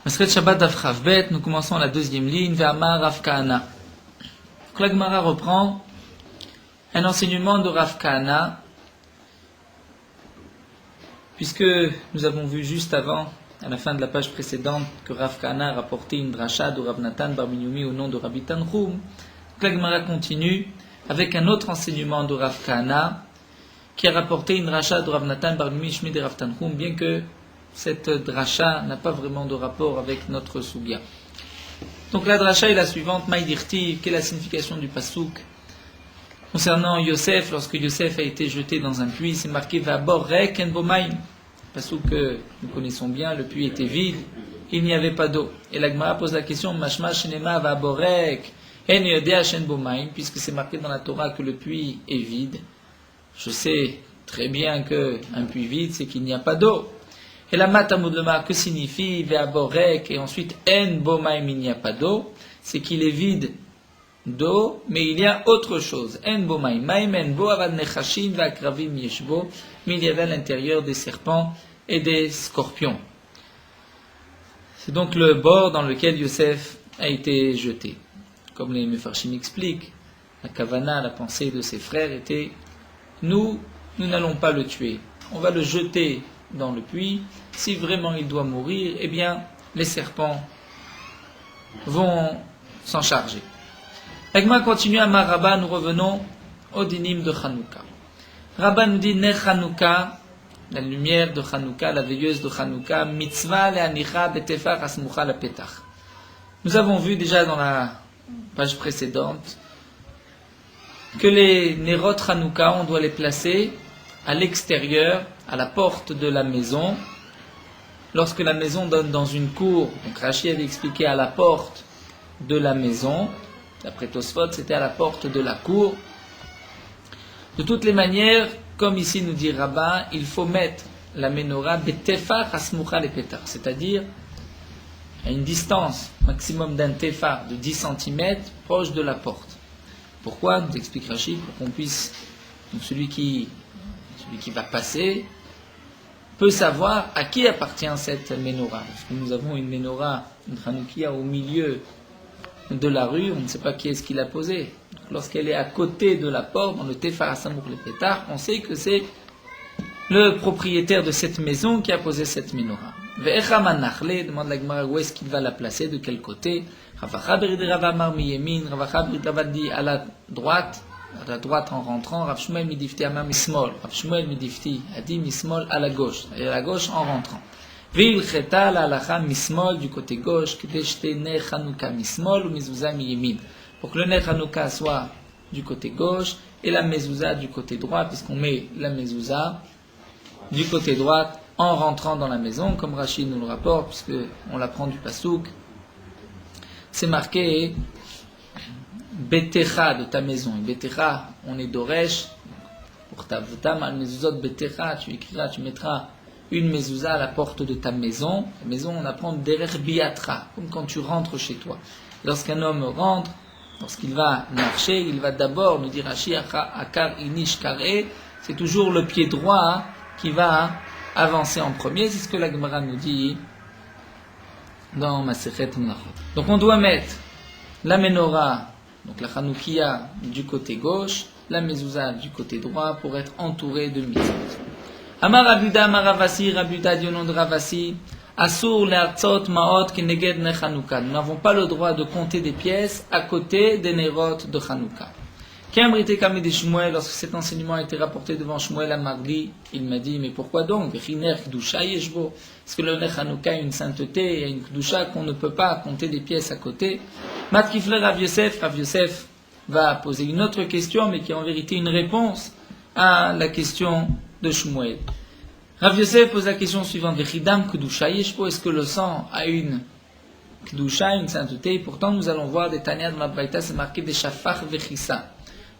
Masret Shabbat Daf Chav Bet, nous commençons la deuxième ligne, Ve'amar Rav Kahana. Donc la Gemara reprend un enseignement de Rav Kahana, puisque nous avons vu juste avant, à la fin de la page précédente, que Rav Kahana a rapporté une dracha de Rav Natan Bar Minyoumi au nom de Rabbi Tanchum. Donc la Gemara continue avec un autre enseignement de Rav Kahana, qui a rapporté une dracha de Rav Natan Bar Minyoumi Shmi de Rav Tanchum, bien que cette dracha n'a pas vraiment de rapport avec notre soubia. Donc la dracha est la suivante, Maïdirti, quelle est la signification du pasouk concernant Yosef, lorsque Yosef a été jeté dans un puits, c'est marqué Va'abor rek en bomaim. Pasouk que nous connaissons bien, le puits était vide, il n'y avait pas d'eau. Et la Gemara pose la question, Mashma shenema Va'abor rek en yodea shen bomaim, puisque c'est marqué dans la Torah que le puits est vide. Je sais très bien qu'un puits vide, c'est qu'il n'y a pas d'eau. Et la matamudlema, que signifie ve'aborek, et ensuite en bomaim, il n'y a pas d'eau, c'est qu'il est vide d'eau, mais il y a autre chose. En bomaim, maim en bo avad nechashin ve'akravim yeshbo, mais il y avait à l'intérieur des serpents et des scorpions. C'est donc le bord dans lequel Yosef a été jeté. Comme les Mefarshim expliquent, la kavana, la pensée de ses frères était, nous n'allons pas le tuer, on va le jeter dans le puits. Si vraiment il doit mourir, eh bien, les serpents vont s'en charger. L'Agma continue à Maraba, nous revenons au dinim de Hanouka. Rabba nous dit, Ne Hanouka, la lumière de Hanouka, la veilleuse de Hanouka, mitzvah le'anicha betefar asmucha la petach. Nous avons vu déjà dans la page précédente que les Nerot Hanouka, on doit les placer à l'extérieur, à la porte de la maison. Lorsque la maison donne dans une cour, donc Rashi avait expliqué à la porte de la maison, d'après Tosfot, c'était à la porte de la cour. De toutes les manières, comme ici nous dit Rabbin, il faut mettre la menorah betefar hasmucha le petar, c'est-à-dire à une distance maximum d'un tefar de 10 cm proche de la porte. Pourquoi? Nous explique Rashi, pour qu'on puisse, donc celui qui va passer peut savoir à qui appartient cette menorah. Parce que nous avons une menorah, une Hanoukia au milieu de la rue, on ne sait pas qui est-ce qui l'a posée. Donc, lorsqu'elle est à côté de la porte, dans le Tefar Hasamour le Pétar, on sait que c'est le propriétaire de cette maison qui a posé cette menorah. Ve'echa manachle, demande la Gemara où est-ce qu'il va la placer, de quel côté. Ravacha berid Rava Amar miyemin, Ravacha berid Rava dit à la droite en rentrant, Rav Shmuel midifti amar mismol, Rav Shmuel midifti a dit mismol à la gauche, et à la gauche en rentrant. Vil cheta la halacha mismol du côté gauche, kedeshte ne Hanouka mismol ou mezouza miyemin, pour que le ne Hanouka soit du côté gauche et la mezouza du côté droit, puisqu'on met la mezouza du côté droit en rentrant dans la maison, comme Rachid nous le rapporte, puisque on l'apprend du pasouk. C'est marqué Betecha de ta maison. Et Betecha, on est d'Oresh. Pour ta mal mezuzot Betecha, tu écriras, tu mettras une mezouza à la porte de ta maison. La maison, on apprend Derer Biatra, comme quand tu rentres chez toi. Lorsqu'un homme rentre, lorsqu'il va marcher, il va d'abord, nous dit Rashi, Akar Inish Kare, c'est toujours le pied droit qui va avancer en premier. C'est ce que la Gemara nous dit dans Masechet Menachot. Donc on doit mettre la menorah, donc la Hanoukia du côté gauche, la mezouza du côté droit pour être entouré de mitzvot. Amar Rabuda, Amar Ravasi, Rabuda dit au nom de Ravasi, Asur le'artzot ma'ot keneged ne Hanouka. Nous n'avons pas le droit de compter des pièces à côté des nerot de Hanouka. Kamrite Kami de Shmuel, lorsque cet enseignement a été rapporté devant Shmuel à mardi, il m'a dit, mais pourquoi donc? Riner Kdusha Yeshbo. Est-ce que le Ner Hanouka a une sainteté et une Kdusha qu'on ne peut pas compter des pièces à côté? Matkifle Rav Yosef va poser une autre question, mais qui est en vérité une réponse à la question de Shmuel. Rav Yosef pose la question suivante, Vechidam Kdusha Yeshbo, est-ce que le sang a une Kdusha, une sainteté? Pourtant, nous allons voir des Tanya dans la Braïta, c'est marqué des Shafach Vechissa.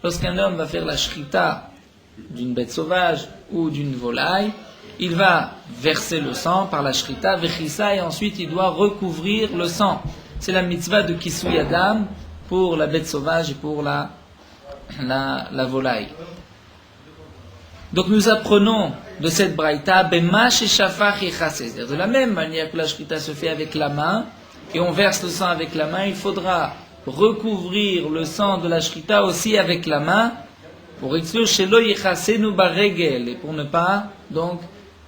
Lorsqu'un homme va faire la shrita d'une bête sauvage ou d'une volaille, il va verser le sang par la shrita, vechissa, et ensuite il doit recouvrir le sang. C'est la mitzvah de Kisui Adam pour la bête sauvage et pour la volaille. Donc nous apprenons de cette braïta, bema sheshafach yechase. C'est-à-dire de la même manière que la shrita se fait avec la main, et on verse le sang avec la main, il faudra recouvrir le sang de la shrita aussi avec la main, pour exclure shelo yechasenu baregel, et pour ne pas, donc,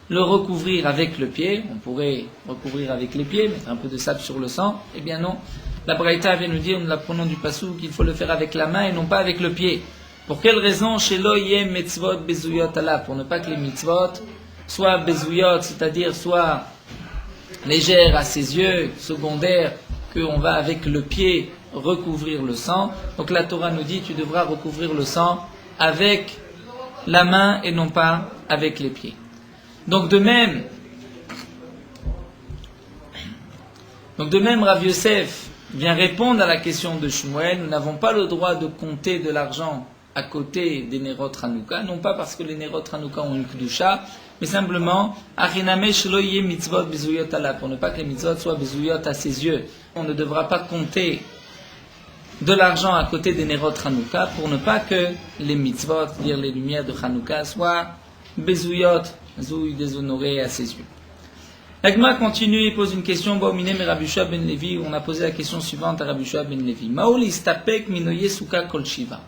le recouvrir avec le pied. On pourrait recouvrir avec les pieds, mettre un peu de sable sur le sang. Eh bien non, la braïta vient nous dire, nous l'apprenons du passou, qu'il faut le faire avec la main et non pas avec le pied. Pour quelle raison? Shelo yem mitzvot bezuyot ala, pour ne pas que les mitzvot soient bezuyot, c'est-à-dire soient légères à ses yeux, secondaires, qu'on va avec le pied recouvrir le sang. Donc la Torah nous dit, tu devras recouvrir le sang avec la main et non pas avec les pieds. Donc de même, Rav Yosef vient répondre à la question de Shmuel. Nous n'avons pas le droit de compter de l'argent à côté des Nerot Hanouka, non pas parce que les Nerot Hanouka ont une Kedusha, mais simplement, Achiname shelo yeh mitzvot bezuyot ala, pour ne pas que les mitzvot soient bezuyot à ses yeux. On ne devra pas compter de l'argent à côté des Nerot Hanouka, pour ne pas que les mitzvot, c'est-à-dire les lumières de Hanouka, soient bezuyot, déshonorées à ses yeux. L'Agma continue et pose une question. Baumine Rabbi Yoshua ben Levi, on a posé la question suivante à Rabbi Yoshua ben Levi. Maol istapek minoye suka kol shiva.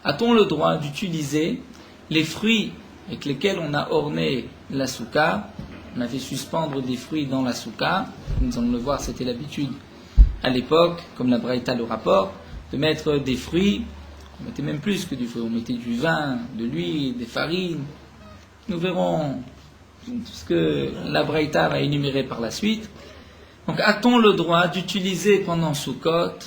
A-t-on le droit d'utiliser les fruits avec lesquels on a orné la souka? On a fait suspendre des fruits dans la souka. Nous allons le voir, c'était l'habitude à l'époque, comme la Braïta le rapporte, de mettre des fruits. On mettait même plus que du fruit. On mettait du vin, de l'huile, des farines. Nous verrons tout ce que la Braïta va énumérer par la suite. Donc, a-t-on le droit d'utiliser pendant Sukkot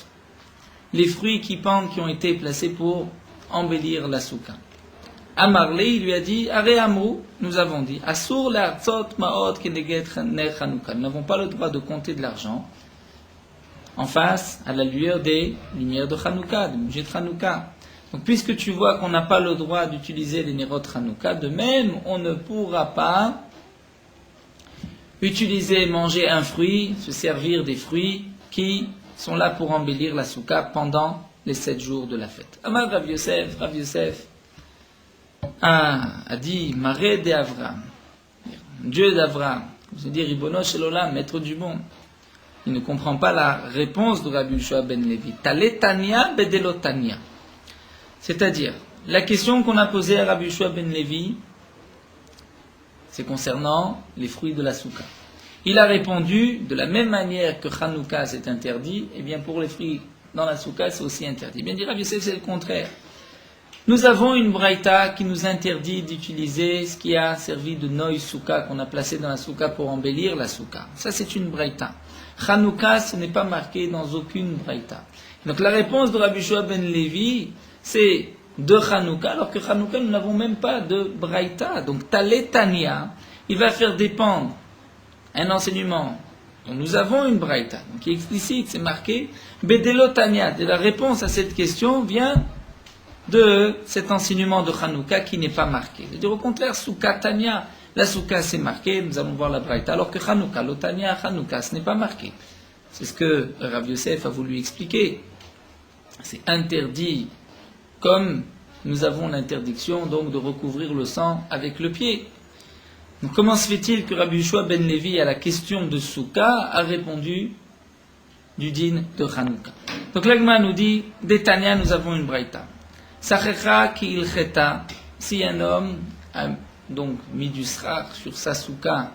les fruits qui pendent, qui ont été placés pour embellir la souka? Amarle, il lui a dit, Are Amrou, nous avons dit, Asur la'atzot ma'ot keneget ner Chanukah. Nous n'avons pas le droit de compter de l'argent en face à la lueur des lumières de Chanukah, des bougies de Chanukah. Donc, puisque tu vois qu'on n'a pas le droit d'utiliser les Nerot Chanukah, de même, on ne pourra pas utiliser, manger un fruit, se servir des fruits qui sont là pour embellir la souka pendant les 7 jours de la fête. Amar Rav Yosef a dit, Maré de Avram, Dieu d'Avram, c'est-à-dire Ribono Shel Olam, maître du monde. Il ne comprend pas la réponse de Rabbi Yoshua ben Levi. Taletania bedelotania. C'est-à-dire, la question qu'on a posée à Rabbi Yoshua ben Levi, c'est concernant les fruits de la souka. Il a répondu, de la même manière que Hanouka c'est interdit, et bien pour les fruits dans la souka c'est aussi interdit. Bien dit Rabbi Yosef, c'est le contraire. Nous avons une braïta qui nous interdit d'utiliser ce qui a servi de noï souka, qu'on a placé dans la souka pour embellir la souka. Ça c'est une braïta. Hanouka, ce n'est pas marqué dans aucune braïta. Donc la réponse de Rabbi Yoshua ben Levi, c'est de Hanouka, alors que Hanouka, nous n'avons même pas de braïta. Donc Taletania, il va faire dépendre un enseignement. Donc nous avons une braïta, donc qui est explicite, c'est marqué Bedelotania. Et la réponse à cette question vient de cet enseignement de Hanouka qui n'est pas marqué. C'est-à-dire au contraire, Souka Tania, la Souka c'est marqué, nous allons voir la braïta, alors que Hanouka, l'Otania, Hanouka, ce n'est pas marqué. C'est ce que Rav Yosef a voulu expliquer. C'est interdit, comme nous avons l'interdiction donc de recouvrir le sang avec le pied. Donc comment se fait-il que Rabbi Yoshua ben Levi à la question de Souka a répondu du din de Hanouka? Donc l'Agma nous dit, d'Etania nous avons une braïta. Sachecha ki ilcheta, si un homme a donc mis du srar sur sa souka,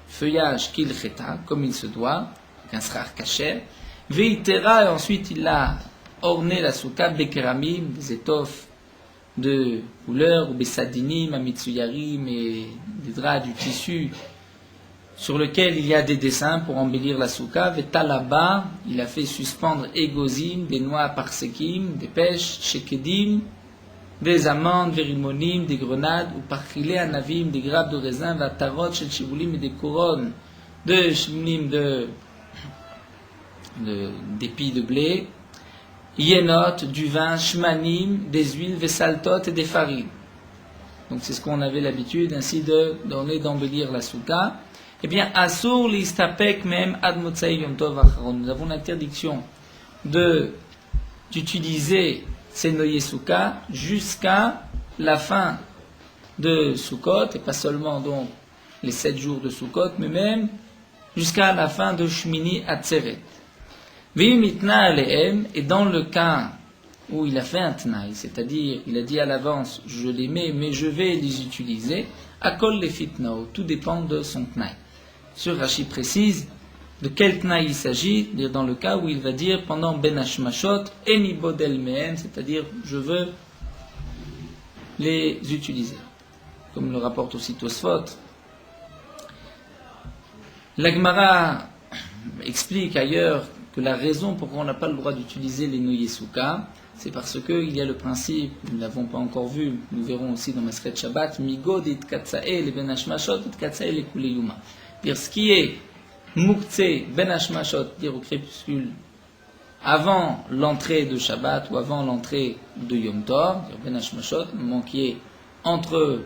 feuillage ki ilcheta, comme il se doit, un srar kasher, veitera, et ensuite il a orné la souka, bekeramim, des étoffes de couleur, ou besadinim, amitsuyarim, et des draps du tissu sur lequel il y a des dessins pour embellir la souka. Vetalaba, il a fait suspendre égozim, des noix parsekim, des pêches, shekedim, des amandes, verimonim, des grenades, ou parchile anavim, des grappes de raisin, vatarot, shel shibulim, et des couronnes de shibulim, d'épis de blé, yenot, du vin, shmanim, des huiles, vesaltot et des farines. Donc c'est ce qu'on avait l'habitude ainsi d'embellir la souka. Eh bien, asur l'istapek même ad motzai yom tov acharon. Nous avons l'interdiction d'utiliser ces noyers souka jusqu'à la fin de Sukkot, et pas seulement donc les 7 jours de Sukkot, mais même jusqu'à la fin de Shmini Atzeret. V'imitna alehem, et dans le cas où il a fait un tnaï, c'est-à-dire il a dit à l'avance, je les mets, mais je vais les utiliser, akol le fitnao, tout dépend de son tnaï. Sur Rashi précise de quel tnaï il s'agit, dire dans le cas où il va dire pendant ben hashmashot, eni bodel mehem, c'est-à-dire je veux les utiliser. Comme le rapporte aussi Tosfot, la Gemara explique ailleurs que la raison pourquoi on n'a pas le droit d'utiliser les Noyé Souka, c'est parce qu'il y a le principe, nous ne l'avons pas encore vu, nous verrons aussi dans Masret Shabbat, Migod it katsae le ben hashmashot it katsae le kuleyuma. Dire ce qui est Mouktsé ben hashmashot, dire au crépuscule, avant l'entrée de Shabbat ou avant l'entrée de Yom Tov, dire ben hashmashot, le moment qui est entre,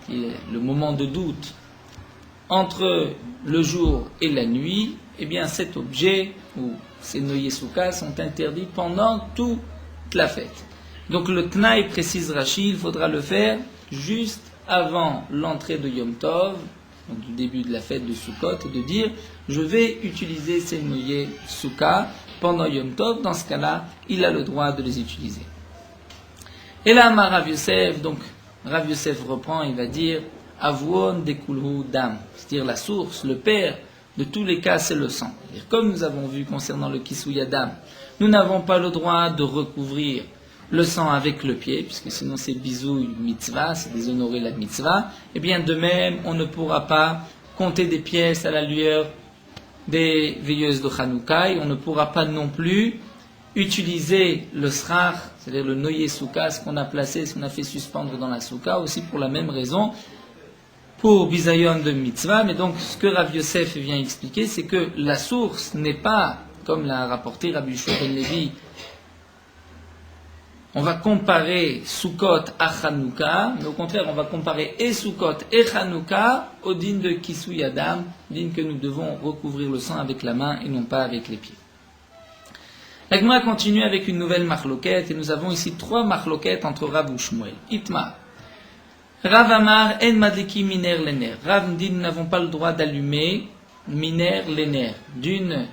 qui est le moment de doute entre le jour et la nuit, eh bien cet objet ou ces noyés soukas sont interdits pendant toute la fête. Donc le Tnaï précise Rashi, il faudra le faire juste avant l'entrée de Yom Tov, donc du début de la fête de Sukkot, et de dire je vais utiliser ces noyés soukas pendant Yom Tov. Dans ce cas-là, il a le droit de les utiliser. Et là, Rav Yosef, donc Rav Yosef reprend, il va dire Avuon dekulhu dam, c'est-à-dire la source, le père de tous les cas, c'est le sang. C'est-à-dire, comme nous avons vu concernant le Kisouya dam, nous n'avons pas le droit de recouvrir le sang avec le pied, puisque sinon c'est bisouille mitzvah, c'est déshonorer la mitzvah. Et bien de même, on ne pourra pas compter des pièces à la lueur des veilleuses de Hanouka, et on ne pourra pas non plus utiliser le srach, c'est-à-dire le noyer souka, ce qu'on a placé, ce qu'on a fait suspendre dans la souka, aussi pour la même raison, pour bisayon de mitzvah. Mais donc ce que Rav Yosef vient expliquer, c'est que la source n'est pas, comme l'a rapporté Rabbi Yoshua ben Levi, on va comparer Sukkot à Hanouka, mais au contraire, on va comparer et Sukkot et Hanouka au din de Kisui Adam, din que nous devons recouvrir le sang avec la main et non pas avec les pieds. La Gemara continue avec une nouvelle marloquette, et nous avons ici 3 marloquettes entre Rav ou Shmuel. Itma. Rav Amar en madliki miner lener. Rav dit nous n'avons pas le droit d'allumer miner lener, d'une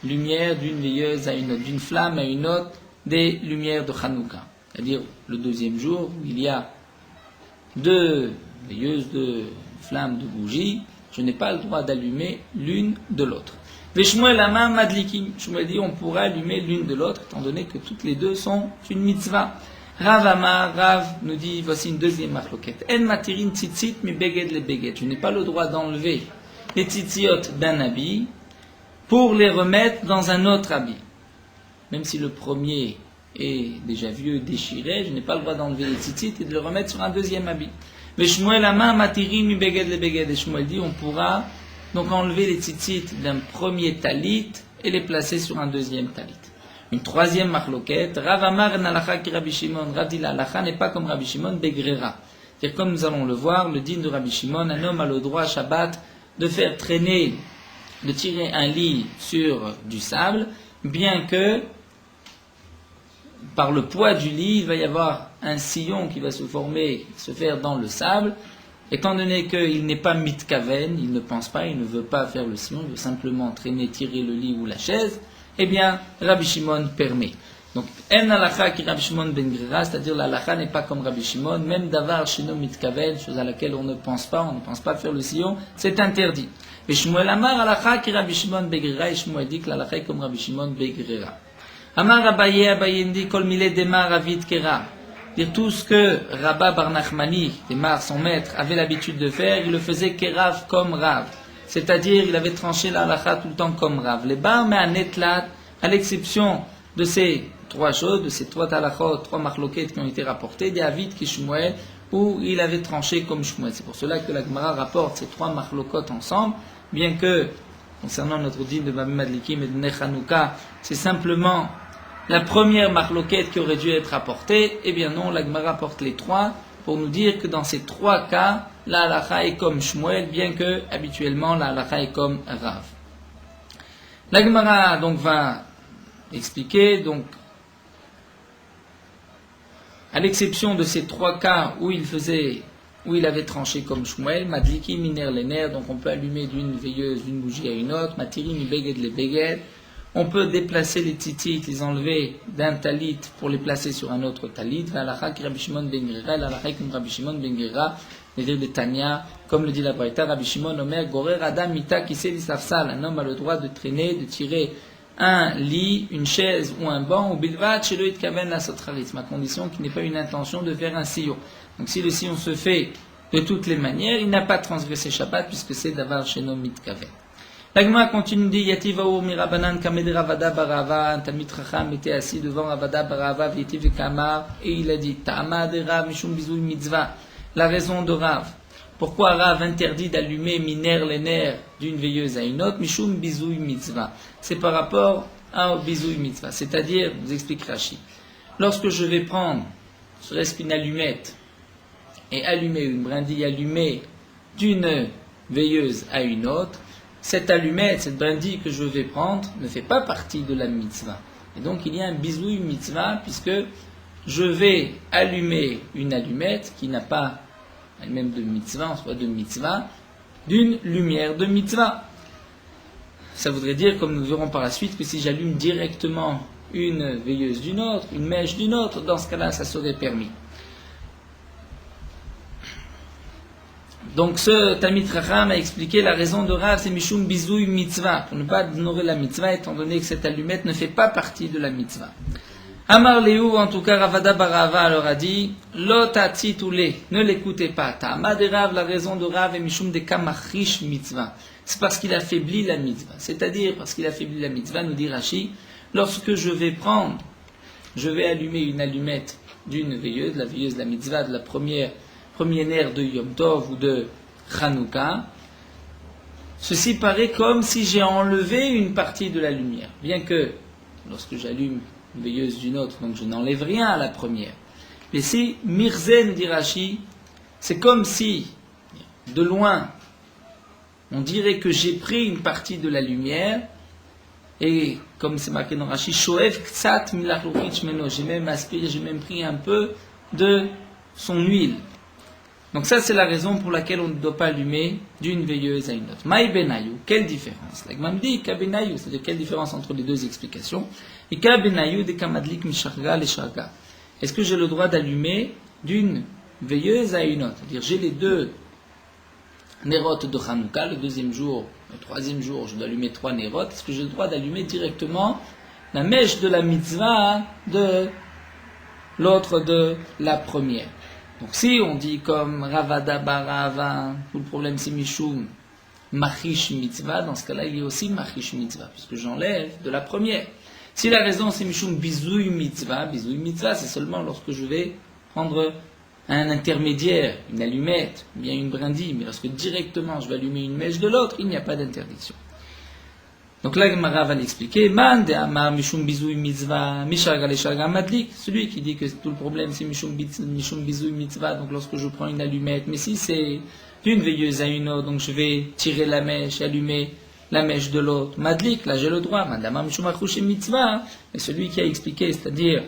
lumière, d'une veilleuse à une autre, d'une flamme à une autre, des lumières de Hanouka. C'est-à-dire le deuxième jour où il y a 2 veilleuses de flammes de bougies, je n'ai pas le droit d'allumer l'une de l'autre. Mais Shmuel Amar madlikim. Shmuel dit on pourra allumer l'une de l'autre, étant donné que toutes les deux sont une mitzvah. Rav Amar, Rav nous dit, voici une deuxième marloquette. En matirin tzitzit mi beged le beged. Je n'ai pas le droit d'enlever les tzitziot d'un habit pour les remettre dans un autre habit. Même si le premier est déjà vieux, déchiré, je n'ai pas le droit d'enlever les tzitzit et de le remettre sur un deuxième habit. Mais Shmuel Amar matirin mi beged le beged. Et Shmuel dit, on pourra donc enlever les tzitzit d'un premier talit et les placer sur un deuxième talit. Une troisième marloquette, Rav Amar n'alacha ki Rabbi Shimon, Rav dit l'alacha n'est pas comme Rabbi Shimon, begrera. C'est-à-dire comme nous allons le voir, le din de Rabbi Shimon, un homme a le droit Shabbat de faire traîner, de tirer un lit sur du sable, bien que par le poids du lit, il va y avoir un sillon qui va se former, se faire dans le sable. Étant donné qu'il n'est pas mitkaven, il ne pense pas, il ne veut pas faire le sillon, il veut simplement traîner, tirer le lit ou la chaise, eh bien, Rabbi Shimon permet. Donc, en halacha ki Rabbi Shimon ben Grira, c'est-à-dire l'halacha n'est pas comme Rabbi Shimon, même davar sheno mitkaven, chose à laquelle on ne pense pas faire le sillon, c'est interdit. Et Shmuel Amar halacha ki Rabbi Shimon ben Grira, et Shmuel dit que l'halacha est comme Rabbi Shimon ben Grira. Amar Abaye dit kol mile demar avid kera. Dire tout ce que Rabba Bar Nachmani, Demar, son maître, avait l'habitude de faire, il le faisait kerav comme Rav. C'est-à-dire, il avait tranché la halakha tout le temps comme Rav. Les bar mais un etlat, à l'exception de ces 3 choses, de ces 3 halachot, 3 marloquettes qui ont été rapportées, des Avid qui Shmuel, où il avait tranché comme Shmuel. C'est pour cela que la Gemara rapporte ces 3 marloquot ensemble, bien que, concernant notre din de Babim Madlikim et de Nechanouka, c'est simplement la première marloquette qui aurait dû être apportée. Eh bien non, la Gemara apporte les 3 pour nous dire que dans ces 3 cas, la halakha est comme Shmuel, bien que habituellement la halakha est comme Rav. La Gemara donc va expliquer, donc à l'exception de ces 3 cas où il faisait où il avait tranché comme Shmuel, Madliki miner les nerfs, donc on peut allumer d'une veilleuse, d'une bougie à une autre, Matiri mi beged les beged, on peut déplacer les tzitzit, les enlever d'un talit pour les placer sur un autre talit, Valacha ki Rabbi Shimon ben Gira, Valacha comme Rabbi Shimon ben Gira, les dires de Tanya, comme le dit la Braïta, Rabbi Shimon Omer, Gorer Adam Mita Kisei Lisafsal, un homme a le droit de traîner, de tirer un lit, une chaise ou un banc, ou bilvat chez le itkaven la sotrarisme, à condition qu'il n'ait pas une intention de faire un sillon. Donc si le sillon se fait de toutes les manières, il n'a pas transgressé Shabbat puisque c'est d'avar chez nos mitkaven. L'agma continue dit Yativaou mirabanan kamed Ravada barava, un tamid racham était assis devant Ravada barava v'yetiv kamar et il a dit Ta'amad Rav mishum bizouy mitzvah. La raison de Rav. Pourquoi Rav interdit d'allumer miner les nerfs d'une veilleuse à une autre, mishum bizouy mitzvah. C'est par rapport à bizouy mitzvah, c'est-à-dire, vous explique Rashi, lorsque je vais prendre, serait-ce qu'une allumette, et allumer une brindille allumée d'une veilleuse à une autre, cette allumette, cette brindille que je vais prendre ne fait pas partie de la mitzvah. Et donc il y a un bizouy mitzvah puisque je vais allumer une allumette qui n'a pas elle-même de mitzvah, en soi de mitzvah, d'une lumière de mitzvah. Ça voudrait dire, comme nous verrons par la suite, que si j'allume directement une veilleuse d'une autre, une mèche d'une autre, dans ce cas-là, ça serait permis. Donc ce Talmid Chacham a expliqué la raison de Rav, c'est Mishum Bizouy Mitzvah, pour ne pas honorer la mitzvah, étant donné que cette allumette ne fait pas partie de la mitzvah. Amar Léou, en tout cas Ravada Barava leur a dit, Lotati Toulé, ne l'écoutez pas. Ta'amad Rav, la raison de Rav est Mishum de Kamachish Mitzvah. C'est parce qu'il affaiblit la mitzvah. C'est-à-dire, parce qu'il affaiblit la mitzvah, nous dit Rashi, lorsque je vais allumer une allumette d'une veilleuse, la veilleuse de la mitzvah, de la premier nerf de Yom Tov ou de Chanukah, ceci paraît comme si j'ai enlevé une partie de la lumière. Bien que, lorsque j'allume une veilleuse d'une autre, donc je n'enlève rien à la première. Mais si, Mirzen dit Rashi, c'est comme si, de loin, on dirait que j'ai pris une partie de la lumière, et comme c'est marqué dans Rashi, Shoev Ksat Milachluchich Meno, j'ai même aspiré, j'ai même pris un peu de son huile. Donc ça, c'est la raison pour laquelle on ne doit pas allumer d'une veilleuse à une autre. Maï benayou, quelle différence? L'agmam dit kabenayou, c'est-à-dire quelle différence entre les deux explications? Et kabenayou de kamadlik misharga les sharga. Est-ce que j'ai le droit d'allumer d'une veilleuse à une autre? C'est-à-dire j'ai les deux nérotes de Hanouka, le deuxième jour, le troisième jour, je dois allumer 3 nérotes. Est-ce que j'ai le droit d'allumer directement la mèche de la mitzvah de l'autre de la première? Donc si on dit comme Ravada Barava, tout le problème c'est Mishum Machish Mitzvah, dans ce cas-là il y a aussi Machish Mitzvah, puisque j'enlève de la première. Si la raison c'est Mishum Bizouy Mitzvah c'est seulement lorsque je vais prendre un intermédiaire, une allumette, ou bien une brindille, mais lorsque directement je vais allumer une mèche de l'autre, il n'y a pas d'interdiction. Donc là, Gemara va l'expliquer. Man de Amar Mishum Bizouy Mitzvah, Misharga Lesharga Madlik. Celui qui dit que tout le problème c'est Mishum Bizouy Mitzvah, donc lorsque je prends une allumette, mais si c'est d'une veilleuse à une autre, donc je vais tirer la mèche, allumer la mèche de l'autre. Madlik, là j'ai le droit. Man de Amar Mishum Achushim Mitzvah. Mais celui qui a expliqué, c'est-à-dire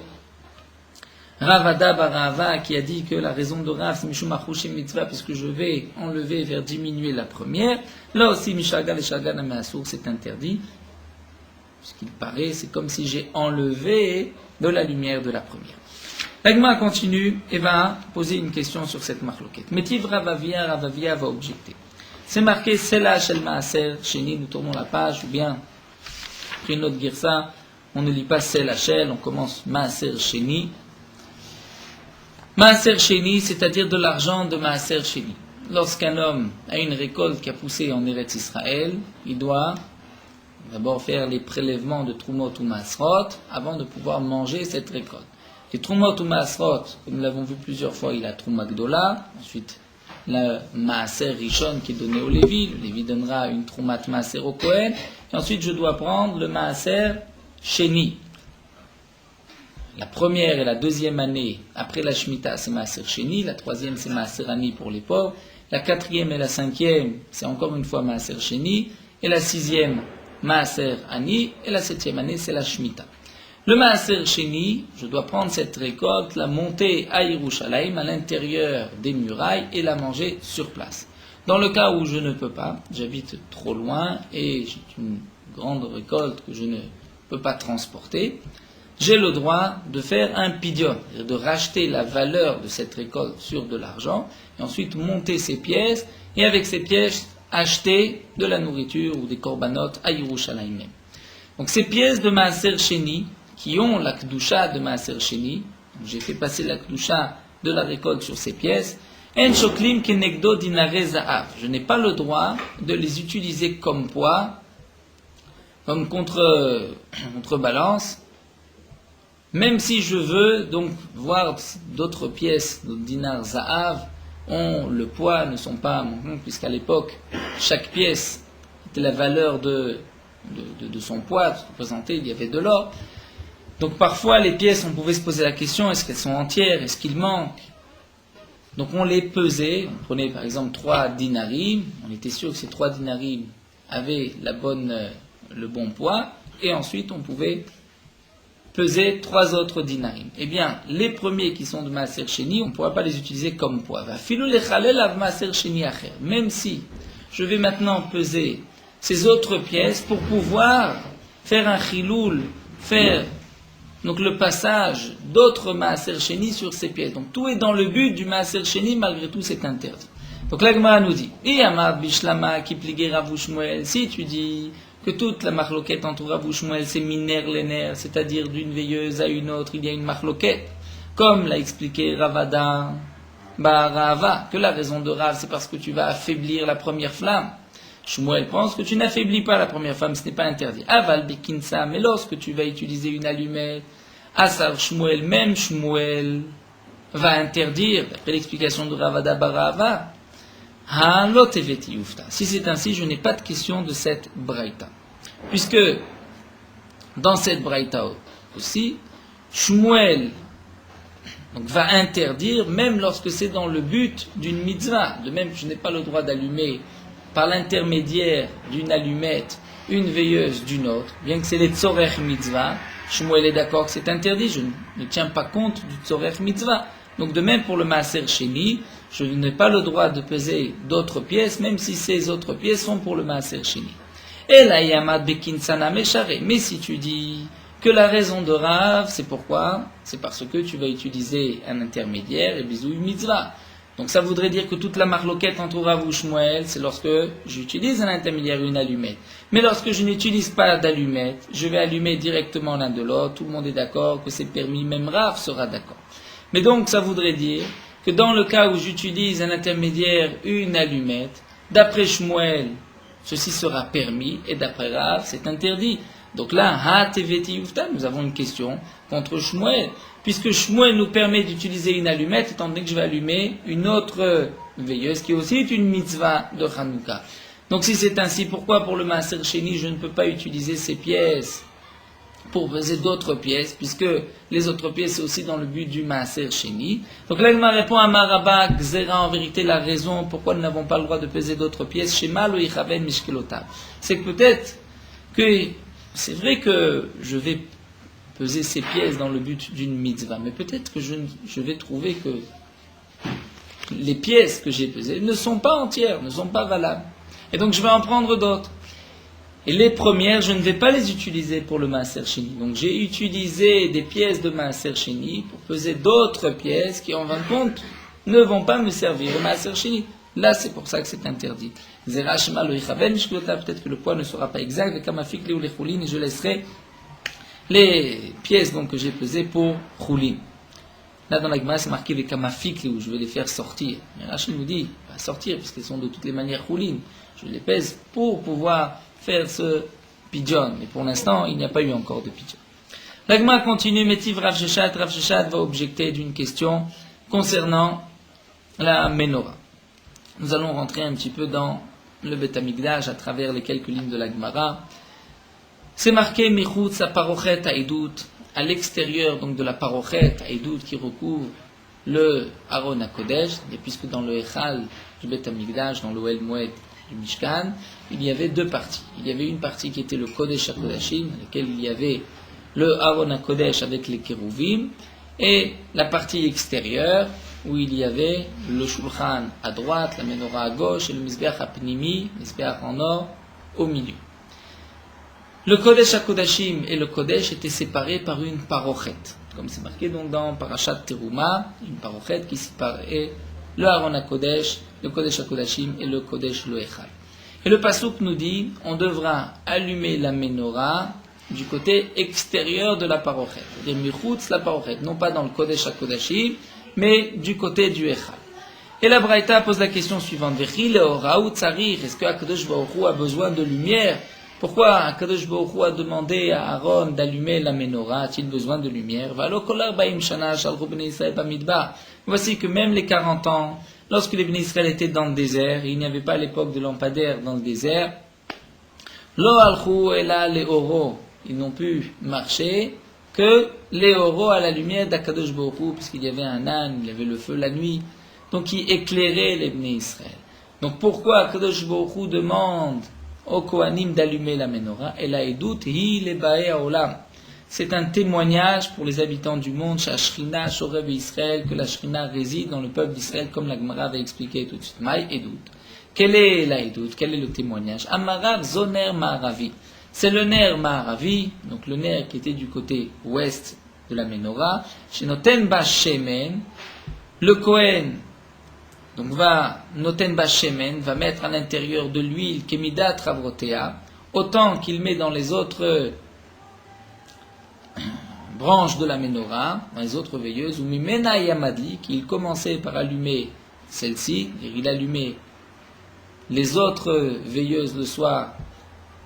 Ravada Barava, qui a dit que la raison de Rav c'est Mishum Achushim Mitzvah, puisque je vais enlever, vers diminuer la première. Là aussi, Mishaga le Shaga Namasur, c'est interdit. Puisqu'il paraît, c'est comme si j'ai enlevé de la lumière de la première. L'agma continue et va poser une question sur cette marloquette. Metiv Ravavia va objecter. C'est marqué Sela Shel Maaser Sheni, nous tournons la page, ou bien, après notre girsa, on ne lit pas Sela Shel, on commence Maaser Sheni. Maaser Sheni, c'est-à-dire de l'argent de Maaser Sheni. Lorsqu'un homme a une récolte qui a poussé en Eretz Israël, il doit d'abord faire les prélèvements de Trumot ou Masrot avant de pouvoir manger cette récolte. Les Trumot ou Masrot, comme nous l'avons vu plusieurs fois, il y a Truma Gdola, ensuite le Maaser Rishon qui est donné au Lévi, le Lévi donnera une Trumat Maaser au Kohen, et ensuite je dois prendre le Maaser Sheni. La première et la deuxième année, après la Shemitah, c'est Maaser Sheni, la troisième c'est Maaser Ani pour les pauvres, la quatrième et la cinquième, c'est encore une fois Maaser Sheni, et la sixième, Maaser Ani, et la septième année, c'est la Shemitah. Le Maaser Sheni, je dois prendre cette récolte, la monter à Yerushalayim, à l'intérieur des murailles, et la manger sur place. Dans le cas où je ne peux pas, j'habite trop loin et j'ai une grande récolte que je ne peux pas transporter, j'ai le droit de faire un pidion, c'est-à-dire de racheter la valeur de cette récolte sur de l'argent, et ensuite monter ces pièces, et avec ces pièces, acheter de la nourriture ou des corbanotes à Yerushalayim. Donc ces pièces de Maaser Sheni, qui ont la Kedusha de Maaser Sheni, j'ai fait passer la Kedusha de la récolte sur ces pièces, En shoklim kenegdo dinare za'av. Je n'ai pas le droit de les utiliser comme poids, comme contrebalance, même si je veux donc voir d'autres pièces, d'autres dinars za'av, ont le poids, ne sont pas, puisqu'à l'époque, chaque pièce était la valeur de son poids, représenté, il y avait de l'or. Donc parfois les pièces, on pouvait se poser la question, est-ce qu'elles sont entières, est-ce qu'il manque? Donc on les pesait, on prenait par exemple 3 dinarim, on était sûr que ces 3 dinarim avaient le bon poids, et ensuite on pouvait peser 3 autres dinarim. Eh bien, les premiers qui sont de Maaser Sheni, on ne pourra pas les utiliser comme poids. Même si je vais maintenant peser ces autres pièces pour pouvoir faire un chiloul, faire donc le passage d'autres Maaser Sheni sur ces pièces. Donc tout est dans le but du Maaser Sheni, malgré tout c'est interdit. Donc la Gemara nous dit, si tu dis que toute la marloquette entre Rav ou Shmuel c'est miner lener, c'est-à-dire d'une veilleuse à une autre, il y a une marloquette, comme l'a expliqué Ravada Barava, que la raison de Rav c'est parce que tu vas affaiblir la première flamme. Shmuel pense que tu n'affaiblis pas la première femme, ce n'est pas interdit. Aval bikinsa, mais lorsque tu vas utiliser une allumette, Asar Shmuel, même Shmuel va interdire, d'après l'explication de Ravada Barava, si c'est ainsi, je n'ai pas de question de cette braïta. Puisque dans cette braïta aussi, Shmuel donc, va interdire, même lorsque c'est dans le but d'une mitzvah. De même que je n'ai pas le droit d'allumer par l'intermédiaire d'une allumette une veilleuse d'une autre, bien que c'est les tzorech mitzvah, Shmuel est d'accord que c'est interdit, je ne tiens pas compte du tzorech mitzvah. Donc de même pour le Maaser Sheni, je n'ai pas le droit de peser d'autres pièces, même si ces autres pièces sont pour le Maaser Sheni. Et la Yamad Bekinsana Meshare. Mais si tu dis que la raison de Rav, c'est pourquoi? C'est parce que tu vas utiliser un intermédiaire et bisou une mitzvah. Donc ça voudrait dire que toute la marloquette entre Rav ou Shmuel, c'est lorsque j'utilise un intermédiaire, une allumette. Mais lorsque je n'utilise pas d'allumette, je vais allumer directement l'un de l'autre, tout le monde est d'accord que c'est permis, même Rav sera d'accord. Mais donc ça voudrait dire que dans le cas où j'utilise un intermédiaire, une allumette, d'après Shmuel, ceci sera permis, et d'après Rav, c'est interdit. Donc là, nous avons une question contre Shmuel, puisque Shmuel nous permet d'utiliser une allumette, étant donné que je vais allumer une autre veilleuse, qui aussi est une mitzvah de Hanouka. Donc si c'est ainsi, pourquoi pour le Maaser Sheni, je ne peux pas utiliser ces pièces pour peser d'autres pièces, puisque les autres pièces c'est aussi dans le but du Maaser Sheni. Donc là, il m'a répondu à Maraba, Gzera, en vérité, la raison pourquoi nous n'avons pas le droit de peser d'autres pièces, Shema lo yichaven mishkelotav. C'est que peut-être que c'est vrai que je vais peser ces pièces dans le but d'une mitzvah, mais peut-être que je vais trouver que les pièces que j'ai pesées ne sont pas entières, ne sont pas valables. Et donc je vais en prendre d'autres. Et les premières, je ne vais pas les utiliser pour le Maaser Sheni. Donc j'ai utilisé des pièces de Maaser Sheni pour peser d'autres pièces qui, en fin de compte, ne vont pas me servir au Maaser Sheni. Là, c'est pour ça que c'est interdit. Peut-être que le poids ne sera pas exact, et je laisserai les pièces donc, que j'ai pesées pour Choulin. Là, dans la Gemara, c'est marqué les kamafikli, où je vais les faire sortir. Mais Rachel nous dit, pas sortir, puisqu'elles sont de toutes les manières Choulin. Je les pèse pour pouvoir faire ce pidjon. Mais pour l'instant, il n'y a pas eu encore de pidjon. La Gemara continue, Métiv Rav Sheshat. Rav Sheshat va objecter d'une question concernant la menorah. Nous allons rentrer un petit peu dans le Beth Amikdash à travers les quelques lignes de la Gemara. C'est marqué Michutz à Parochet Haïdout, à l'extérieur donc de la Parochet Haïdout qui recouvre le Aron HaKodesh, et puisque dans le Echal du Beth Amikdash, dans le Oel Moed du Mishkan, il y avait deux parties. Il y avait une partie qui était le Kodesh HaKodashim, dans laquelle il y avait le Aaron HaKodesh avec les Kérouvim, et la partie extérieure, où il y avait le Shulchan à droite, la Menorah à gauche, et le Mizbeach HaPnimi, Mizbeach en or, au milieu. Le Kodesh HaKodashim et le Kodesh étaient séparés par une parochet, comme c'est marqué donc dans Parashat Teruma, une parochet qui séparait le Aaron HaKodesh, le Kodesh HaKodashim et le Kodesh le Echal. Et le Pasuk nous dit, on devra allumer la Menorah du côté extérieur de la parochet, c'est-à-dire Michutz la parochet, non pas dans le Kodesh HaKodashim, mais du côté du Echal. Et la Braïta pose la question suivante, Vechi leora ou tsarir, est-ce que Akadosh Baruch Hu a besoin de lumière? Pourquoi Akadosh Baruch Hu a demandé à Aaron d'allumer la Menorah? A-t-il besoin de lumière? Voici que même les 40 ans, lorsque les Bnei Israël étaient dans le désert, et il n'y avait pas à l'époque de lampadaire dans le désert, Lo alchu ela leoro, ils n'ont pu marcher que leoro à la lumière d'Akadosh Baruch Hu, puisqu'il y avait un âne, il y avait le feu la nuit, donc qui éclairait les Bnei Israël. Donc pourquoi Akadosh Baruch Hu demande aux Kohanim d'allumer la Menorah? Et la Edut hi lebae haolam. C'est un témoignage pour les habitants du monde, Shashrina, Shorev Israël, que la Shrina réside dans le peuple d'Israël, comme la Gemara avait expliqué tout de suite. Maï Edut. Quelle est la Edut? Quel est le témoignage? Amarav Zoner Ma'aravi. C'est le ner Ma'aravi, donc le ner qui était du côté ouest de la Menorah. Shenoten ba shemen, le Kohen, donc Noten ba shemen, va mettre à l'intérieur de l'huile Kemidat Ravrotea, autant qu'il met dans les autres branches de la Menorah, dans les autres veilleuses, ou Mimena Yamadli, qu'il commençait par allumer celle-ci, il allumait les autres veilleuses le soir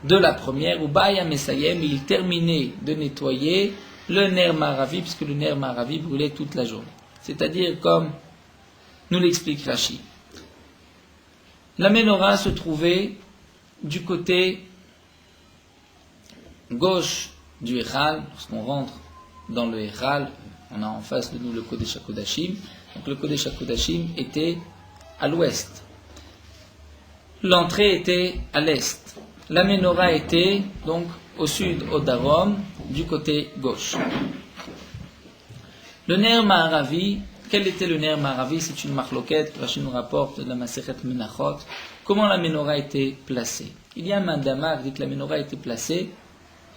de la première, ou Baya Mesayem, il terminait de nettoyer le ner Ma'aravi, puisque le ner Ma'aravi brûlait toute la journée. C'est-à-dire, comme nous l'explique Rashi, la Menorah se trouvait du côté gauche du Echal. Lorsqu'on rentre dans le Echal, on a en face de nous le Kodesh HaKodashim. Donc le Kodesh HaKodashim était à l'ouest. L'entrée était à l'est. La Menorah était donc au sud, au Darom, du côté gauche. Le ner Ma'aravi, quel était le ner Ma'aravi? C'est une marloquette que Rashi nous rapporte de la Masechet Menachot. Comment la Menorah était placée? Il y a un mandama qui dit que la Menorah était placée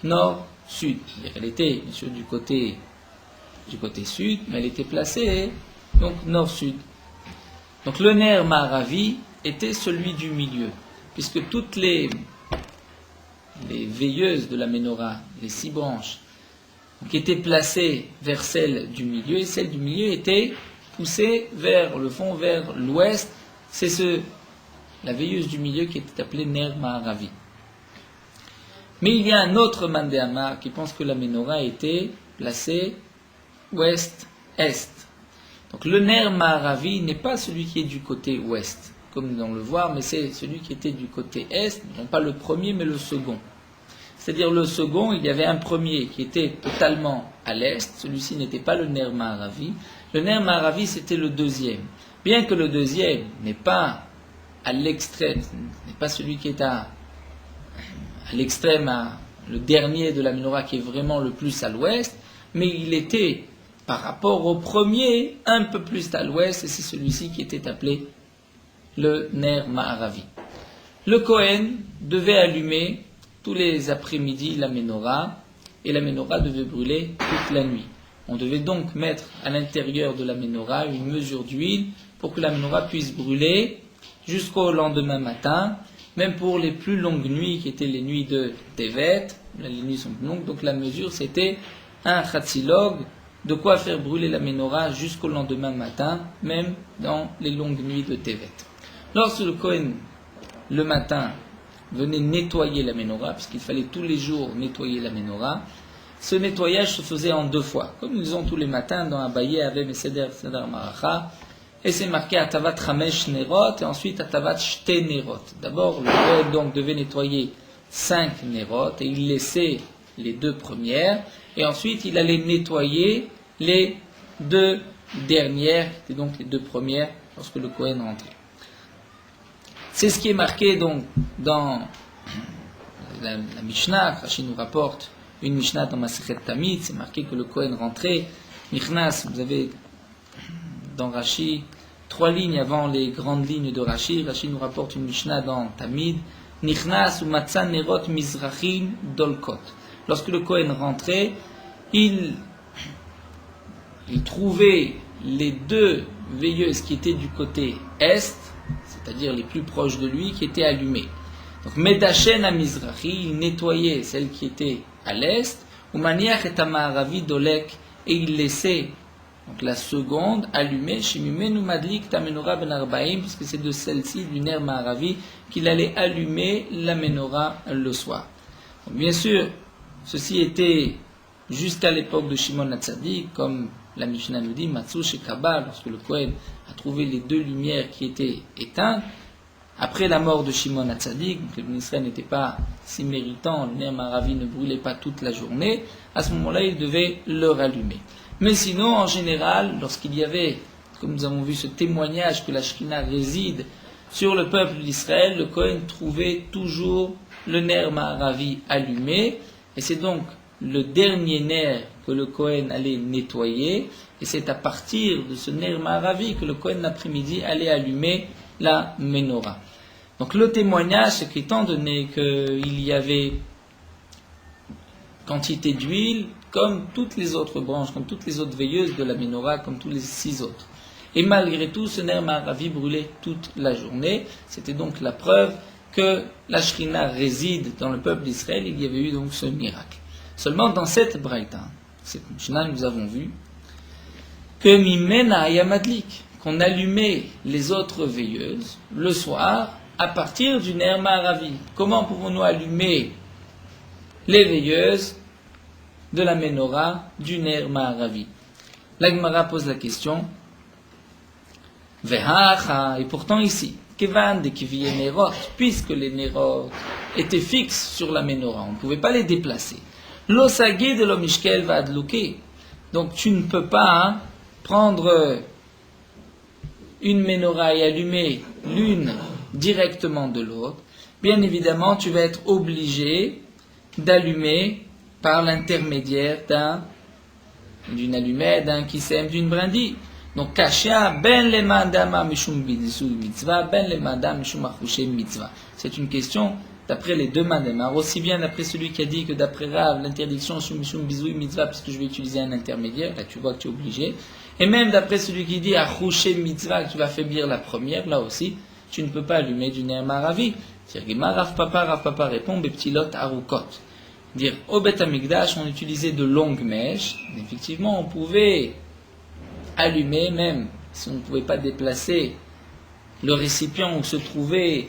nord-sud. Elle était bien sûr du côté sud, mais elle était placée donc nord-sud. Donc le ner Ma'aravi était celui du milieu, puisque toutes les veilleuses de la Menorah, les 6 branches, qui étaient placées vers celle du milieu, et celle du milieu était poussée vers le fond, vers l'ouest. C'est la veilleuse du milieu qui était appelée ner Ma'aravi. Mais il y a un autre mandéama qui pense que la Menorah était placée ouest-est. Donc le ner Ma'aravi n'est pas celui qui est du côté ouest, comme nous allons le voir, mais c'est celui qui était du côté est, non pas le premier, mais le second. C'est-à-dire le second, il y avait un premier qui était totalement à l'est, celui-ci n'était pas le ner Ma'aravi. Le ner Ma'aravi, c'était le deuxième. Bien que le deuxième n'est pas à l'extrême, n'est pas celui qui est à l'extrême, le dernier de la Menorah qui est vraiment le plus à l'ouest, mais il était, par rapport au premier, un peu plus à l'ouest, et c'est celui-ci qui était appelé le ner Ma'aravi. Le Kohen devait allumer tous les après-midi la Menorah, et la Menorah devait brûler toute la nuit. On devait donc mettre à l'intérieur de la Menorah une mesure d'huile pour que la Menorah puisse brûler jusqu'au lendemain matin, même pour les plus longues nuits qui étaient les nuits de Tevet. Les nuits sont plus longues, donc la mesure c'était un chatzilog, de quoi faire brûler la Menorah jusqu'au lendemain matin, même dans les longues nuits de Tevet. Lorsque le Kohen, le matin, venait nettoyer la Menorah, puisqu'il fallait tous les jours nettoyer la Menorah, ce nettoyage se faisait en 2 fois, comme nous disons tous les matins dans Abaye, Ave, Meseder, Seder, Maracha, et c'est marqué Atavat Ramesh Nerot, et ensuite Atavat Shte Nerot. D'abord, le Kohen donc devait nettoyer 5 Nerot, et il laissait les 2 premières, et ensuite il allait nettoyer les 2 dernières, qui étaient donc les 2 premières, lorsque le Kohen rentrait. C'est ce qui est marqué donc dans la Mishnah, Rashi nous rapporte une Mishnah dans Masechet Tamid, c'est marqué que le Kohen rentrait. Nichnas, vous avez dans Rashi, 3 lignes avant les grandes lignes de Rashi. Rashi nous rapporte une Mishnah dans Tamid. Nichnas ou Matzah Nerot Mizrachin Dolkot. Lorsque le Kohen rentrait, il trouvait les 2 veilleuses qui étaient du côté est, c'est-à-dire les plus proches de lui, qui étaient allumées. Donc, Medachen à Mizrachi, il nettoyait celle qui était à l'est, ou Maniach et Amaharavi Dolek, et il laissait donc la seconde allumée, Shimimenu Madlik Tamenora Ben Arbaim, puisque c'est de celle-ci, du Ner Maharavi, qu'il allait allumer la menorah le soir. Donc, bien sûr, ceci était jusqu'à l'époque de Shimon HaTzadik, comme la Mishnah nous dit, Matsu Shekaba, lorsque le Kohen a trouvé les 2 lumières qui étaient éteintes, après la mort de Shimon HaTzadik, donc le ministère n'était pas si méritant, le Ner Maharavi ne brûlait pas toute la journée, à ce moment-là, il devait le rallumer. Mais sinon, en général, lorsqu'il y avait, comme nous avons vu ce témoignage que la Shekhinah réside sur le peuple d'Israël, le Kohen trouvait toujours le Ner Maharavi allumé, et c'est donc le dernier Ner que le Kohen allait nettoyer, et c'est à partir de ce Ner Maharavi que le Kohen l'après-midi allait allumer la menorah. Donc le témoignage, c'est qu'étant donné qu'il y avait quantité d'huile, comme toutes les autres branches, comme toutes les autres veilleuses de la menorah, comme tous les 6 autres. Et malgré tout, ce Ner Maharavi brûlait toute la journée. C'était donc la preuve que la Shekhinah réside dans le peuple d'Israël. Il y avait eu donc ce miracle. Seulement dans cette braïta, cette Mishnah, nous avons vu que Mimena Yamadlik, qu'on allumait les autres veilleuses le soir à partir du Ner Maharavi. Comment pouvons-nous allumer les veilleuses de la menorah du Ner Maharavi? La Gemara pose la question. Vehacha, et pourtant ici, Kevan de Kiviye Nerot, puisque les Nerot étaient fixes sur la menorah, on ne pouvait pas les déplacer. L'osagé de l'omishkel va adlouquer. Donc tu ne peux pas prendre une menorah et allumer l'une directement de l'autre. Bien évidemment, tu vas être obligé d'allumer par l'intermédiaire d'une allumette, d'un kissem, d'une brindille. Donc, kashia ben le mandama mishum bidisu mitzvah, ben le mandama mishum achushem mitzvah. C'est une question d'après les 2 mandamars, aussi bien d'après celui qui a dit que d'après Rav, l'interdiction mishum bidisu mitzvah, puisque je vais utiliser un intermédiaire, là tu vois que tu es obligé. Et même d'après celui qui dit achushem mitzvah, que tu vas faiblir la première, là aussi, tu ne peux pas allumer du Ner Maharavi. C'est-à-dire que Rav Papa répond, beptilot arukot. Dire au Beth Amikdash, on utilisait de longues mèches. Effectivement, on pouvait allumer, même si on ne pouvait pas déplacer le récipient où se trouvait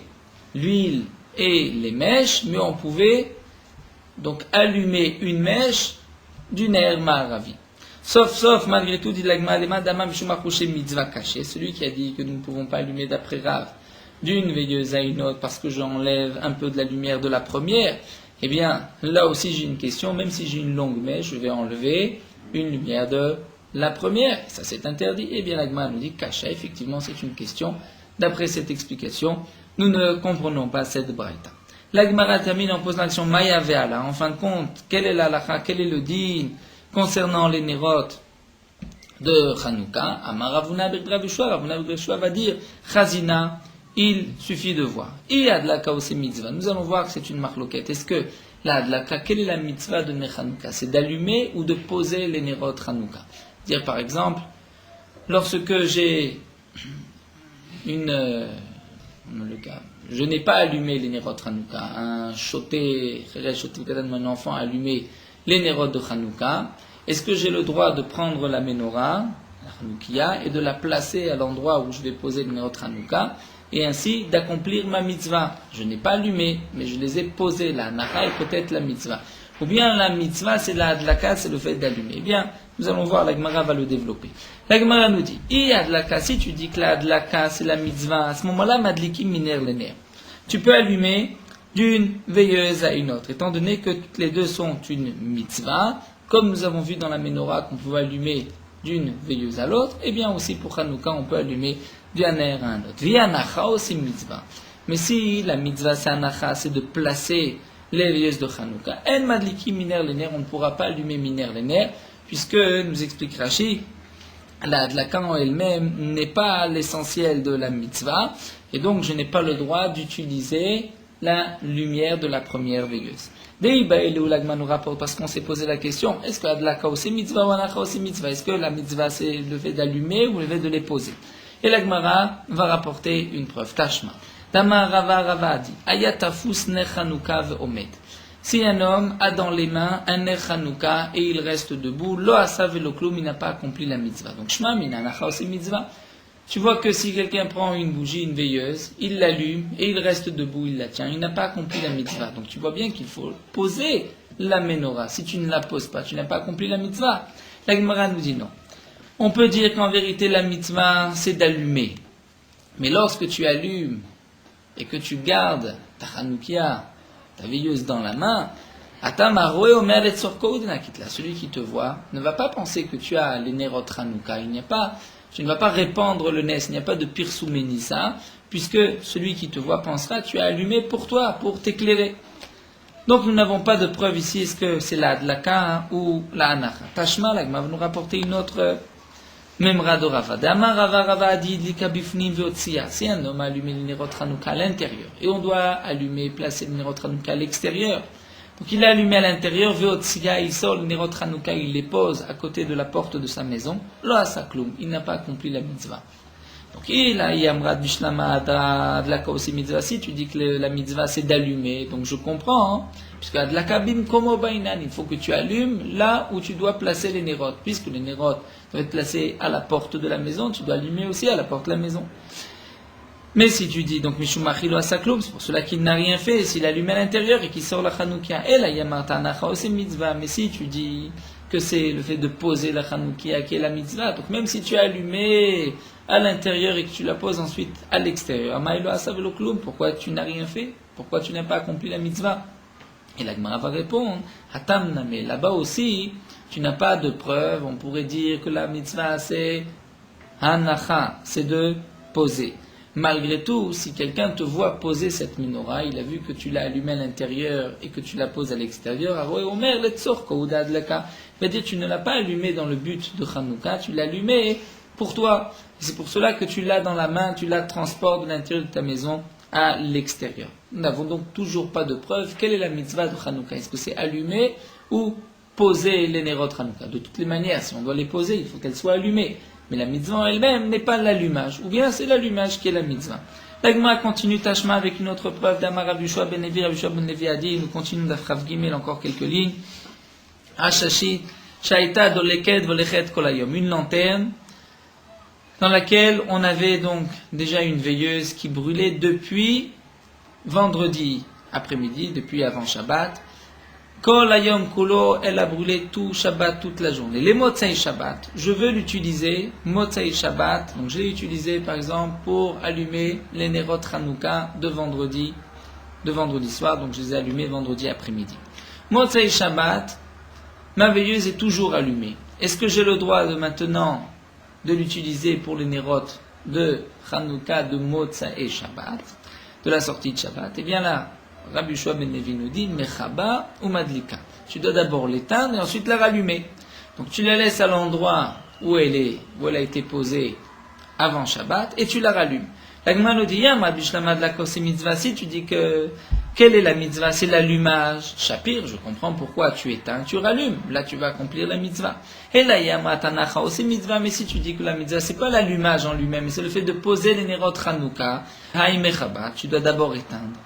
l'huile et les mèches, mais on pouvait donc allumer une mèche du Ner Maharavi. Sauf, malgré tout, dit l'Agma, celui qui a dit que nous ne pouvons pas allumer d'après Rav d'une veilleuse à une autre parce que j'enlève un peu de la lumière de la première. Eh bien, là aussi j'ai une question, même si j'ai une longue mèche, je vais enlever une lumière de la première. Ça c'est interdit. Eh bien, l'Agma nous dit Kasha, effectivement c'est une question. D'après cette explication, nous ne comprenons pas cette braïta. L'Agmara termine en posant l'action Maya Ve'ala. En fin de compte, quel est l'alacha, quel est le din concernant les nérotes de Hanouka? Amaravuna Berdravishua, Ravuna Berdravishua va dire Chazina. Il suffit de voir. Il y a de la aussi mitzvah. Nous allons voir que c'est une marloquette. Est-ce que là, de la quelle est la mitzvah de Ner Hanouka? C'est d'allumer ou de poser les nérot Hanouka? Dire par exemple, lorsque j'ai je n'ai pas allumé les nérot Hanouka. Un choté, mon enfant a allumé les nérot de Hanouka. Est-ce que j'ai le droit de prendre la menorah, la Hanoukia, et de la placer à l'endroit où je vais poser les nérot Hanouka? Et ainsi d'accomplir ma mitzvah. Je n'ai pas allumé, mais je les ai posés. La nacha est peut-être la mitzvah. Ou bien la mitzvah, c'est la adlaka, c'est le fait d'allumer. Eh bien, nous allons voir, la Gemara va le développer. La Gemara nous dit, i adlaka, si tu dis que la adlaka, c'est la mitzvah, à ce moment-là, madlikim miner lener. Tu peux allumer d'une veilleuse à une autre, étant donné que toutes les deux sont une mitzvah, comme nous avons vu dans la menorah qu'on pouvait allumer d'une veilleuse à l'autre, et bien aussi pour Hanouka, on peut allumer d'un ner à un autre. Via nacha aussi mitzvah. Mais si la mitzvah c'est anacha, c'est de placer les veilleuses de Hanouka. En madliki miner lener, on ne pourra pas allumer miner lener, puisque, nous explique Rashi, la adlaka en elle-même n'est pas l'essentiel de la mitzvah, et donc je n'ai pas le droit d'utiliser la lumière de la première veilleuse. Deibaïle ou l'agma nous rapporte, parce qu'on s'est posé la question, est-ce que adlaka c'est mitzvah ou anacha c'est mitzvah? Est-ce que la mitzvah c'est le fait d'allumer ou le fait de les poser? Et l'agmara va rapporter une preuve. Tashma. Tamar Rava Rava dit, ayatafus ner Hanouka ve'omed. Si un homme a dans les mains un ner Hanouka et il reste debout, lo asa velo klum, il n'a pas accompli la mitzvah. Donc shma min anacha c'est mitzvah. Tu vois que si quelqu'un prend une bougie, une veilleuse, il l'allume et il reste debout, il la tient, il n'a pas accompli la mitzvah. Donc tu vois bien qu'il faut poser la menorah. Si tu ne la poses pas, tu n'as pas accompli la mitzvah. La Gemara nous dit non. On peut dire qu'en vérité la mitzvah c'est d'allumer. Mais lorsque tu allumes et que tu gardes ta chanoukia, ta veilleuse dans la main, celui qui te voit ne va pas penser que tu as les nerot chanouka. Tu ne vas pas répandre le nes, il n'y a pas de pirsouménissa, puisque celui qui te voit pensera tu as allumé pour toi, pour t'éclairer. Donc nous n'avons pas de preuve ici, est-ce que c'est la adlaka ou la anacha. Tashma, l'agma va nous rapporter une autre memra de Rava. D'Amar Rava Rava a dit l'ikabifnim veotsia. Si un homme a allumé le nerot chanouka à l'intérieur, et on doit allumer, placer le nerot chanouka à l'extérieur, donc il a allumé à l'intérieur, veotsia, il sort le nerot chanouka, il les pose à côté de la porte de sa maison, lo asakloum, il n'a pas accompli la mitzvah. Donc il a yamrad bishlama adlaka aussi mitzvah. Si tu dis que la mitzvah c'est d'allumer, donc je comprends, hein, puisque adlaka bim komo bainan, il faut que tu allumes là où tu dois placer les nérotes, puisque les nérotes doivent être placés à la porte de la maison, tu dois allumer aussi à la porte de la maison. Mais si tu dis, donc mishumachi lo asakloum, c'est pour cela qu'il n'a rien fait, s'il allume à l'intérieur et qu'il sort la chanoukia, et la yamarta anacha aussi mitzvah. Mais si tu dis que c'est le fait de poser la chanoukia qui est la mitzvah, donc même si tu as allumé à l'intérieur et que tu la poses ensuite à l'extérieur, pourquoi tu n'as rien fait? Pourquoi tu n'as pas accompli la mitzvah? Et la Gemara va répondre, Hatam Name, là-bas aussi, tu n'as pas de preuve, on pourrait dire que la mitzvah c'est Hanacha, c'est de poser. Malgré tout, si quelqu'un te voit poser cette menorah, il a vu que tu l'as allumée à l'intérieur et que tu la poses à l'extérieur, il va dire tu ne l'as pas allumée dans le but de Hanouka, tu l'as allumée pour toi. C'est pour cela que tu l'as dans la main, tu la transportes de l'intérieur de ta maison à l'extérieur. Nous n'avons donc toujours pas de preuve. Quelle est la mitzvah de Hanouka? Est-ce que c'est allumer ou poser les nérotes Hanouka? De toutes les manières, si on doit les poser, il faut qu'elles soient allumées. Mais la mitzvah en elle-même n'est pas l'allumage. Ou bien c'est l'allumage qui est la mitzvah. La Gemara continue Tashma avec une autre preuve d'Amar Rabbi Yoshua ben Levi. Rabbi Yoshua ben Levi a dit, nous continuons d'Afrav Gimel, encore quelques lignes. Ashashi, Shaita doleket volechet kolayom. Une lanterne dans laquelle on avait donc déjà une veilleuse qui brûlait depuis vendredi après-midi, depuis avant Shabbat. Kol hayom kulo, elle a brûlé tout Shabbat, toute la journée. Les motzei Shabbat, je veux l'utiliser, motzei Shabbat, donc je l'ai utilisé par exemple pour allumer les nerot Hanouka de vendredi soir, donc je les ai allumés vendredi après-midi. Motzei Shabbat, ma veilleuse est toujours allumée. Est-ce que j'ai le droit de maintenant de l'utiliser pour les nérotes de Hanouka, de Motzei Shabbat, de la sortie de Shabbat? Eh bien là, Rabbi Yoshua ben Levi nous dit, Mechaba ou Madlika. Tu dois d'abord l'éteindre et ensuite la rallumer. Donc tu la laisses à l'endroit où elle a été posée avant Shabbat et tu la rallumes. La Gemara nous dit, si tu dis que, quelle est la mitzvah? C'est l'allumage. Shapir, je comprends pourquoi tu éteins, tu rallumes. Là, tu vas accomplir la mitzvah. Et la yama tanacha aussi mitzvah, mais si tu dis que la mitzvah, c'est pas l'allumage en lui-même, mais c'est le fait de poser les nerot Hanouka, haïmechaba, tu dois d'abord éteindre.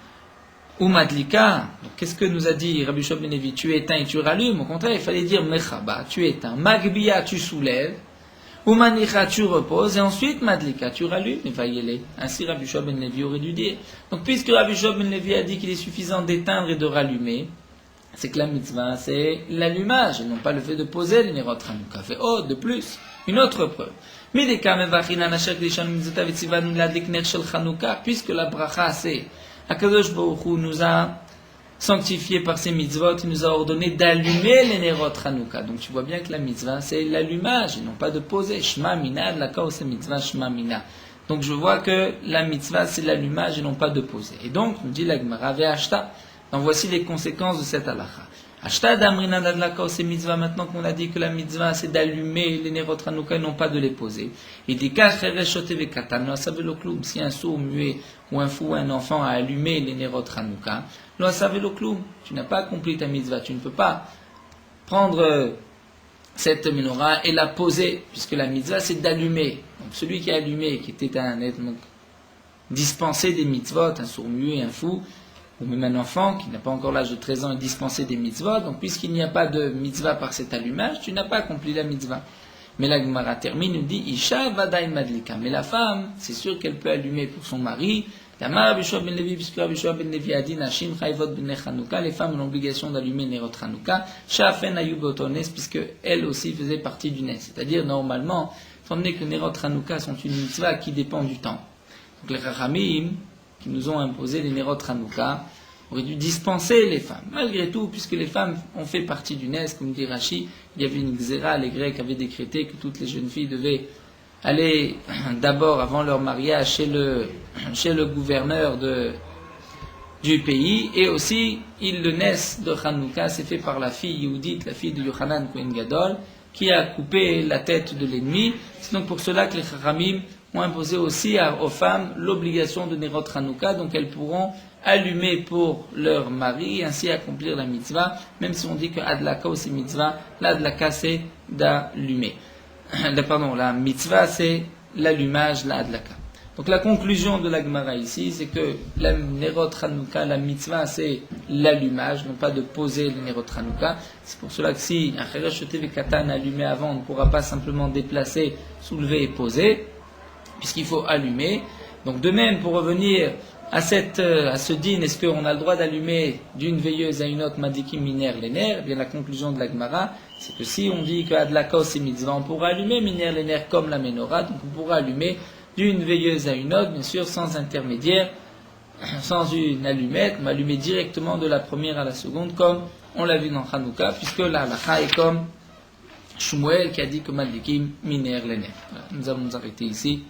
Ou madlika, donc qu'est-ce que nous a dit Rabbi Yoshua ben Levi? Tu éteins et tu rallumes. Au contraire, il fallait dire mechaba, tu éteins. Magbia, tu soulèves. Ou manicha, tu reposes. Et ensuite, madlika, tu rallumes. Et vaillez-les. Ainsi, Rabbi Yoshua ben Levi aurait dû dire. Donc, puisque Rabbi Yoshua ben Levi a dit qu'il est suffisant d'éteindre et de rallumer, c'est que la mitzvah, c'est l'allumage, et non pas le fait de poser les nerot Hanouka. Fait, oh, de plus, une autre preuve. Puisque la bracha, c'est Akadosh Baruch Hu nous a sanctifié par ses mitzvot, il nous a ordonné d'allumer les nerot Hanouka. Donc tu vois bien que la mitzvah c'est l'allumage et non pas de poser. Shema mina, la kao c'est mitzvah shema mina. Donc je vois que la mitzvah c'est l'allumage et non pas de poser. Et donc nous dit la Gemara ve'ashta Donc voici les conséquences de cette halakha. Ashtad amrina d'adlaka c'est mitzvah, maintenant qu'on a dit que la mitzvah c'est d'allumer les nerot Hanouka et non pas de les poser. Il dit si un sourd, muet ou un fou ou un enfant a allumé les nerot Hanouka, tu n'as pas accompli ta mitzvah, tu ne peux pas prendre cette menorah et la poser, puisque la mitzvah c'est d'allumer. Donc celui qui a allumé, qui était un être dispensé des mitzvot, un sourd muet, un fou, ou même un enfant qui n'a pas encore l'âge de 13 ans est dispensé des mitzvot, donc puisqu'il n'y a pas de mitzvah par cet allumage, tu n'as pas accompli la mitzvah. Mais la Gemara termine, nous dit, Isha vadaï madlika. Mais la femme, c'est sûr qu'elle peut allumer pour son mari. Tamar Bishua ben Levi, puisque Bishua ben Levi a dit, Nashim chayvot ben Chanouka, les femmes ont l'obligation d'allumer Nerot Chanouka, Shafen ayub otones, puisque elles aussi faisaient partie du Nes. C'est-à-dire, normalement, étant donné que Nerot Chanouka sont une mitzvah qui dépend du temps. Donc les Chachamim, qui nous ont imposé les Nerot Hanouka, auraient dû dispenser les femmes. Malgré tout, puisque les femmes ont fait partie du Nes, comme dit Rashi, il y avait une xéra, les Grecs avaient décrété que toutes les jeunes filles devaient aller d'abord, avant leur mariage, chez le gouverneur du pays, et aussi, le Nes de Hanouka s'est fait par la fille Yehudit, la fille de Yochanan Kohen Gadol, qui a coupé la tête de l'ennemi. C'est donc pour cela que les Chachamim ont imposé aussi aux femmes l'obligation de Nerot Hanouka, donc elles pourront allumer pour leur mari, ainsi accomplir la mitzvah, même si on dit que Adlaka aussi mitzvah, l'Adlaka c'est d'allumer. La mitzvah c'est l'allumage, la Adlaka. Donc la conclusion de la Gemara ici, c'est que la Nerot Hanouka, la mitzvah c'est l'allumage, non pas de poser le Nerot Hanouka. C'est pour cela que si un Cheresh Katan allumé avant, on ne pourra pas simplement déplacer, soulever et poser, puisqu'il faut allumer. Donc de même, pour revenir à ce din, est-ce qu'on a le droit d'allumer d'une veilleuse à une autre, madikim miner lener? Eh bien la conclusion de la Gemara, c'est que si on dit que adlakos c'est mitzvah, on pourra allumer miner lener comme la menorah, donc on pourra allumer d'une veilleuse à une autre, bien sûr sans intermédiaire, sans une allumette, mais allumer directement de la première à la seconde, comme on l'a vu dans Hanouka, puisque la halakha est comme Shmuel qui a dit que madikim miner lener. Voilà, nous allons nous arrêter ici.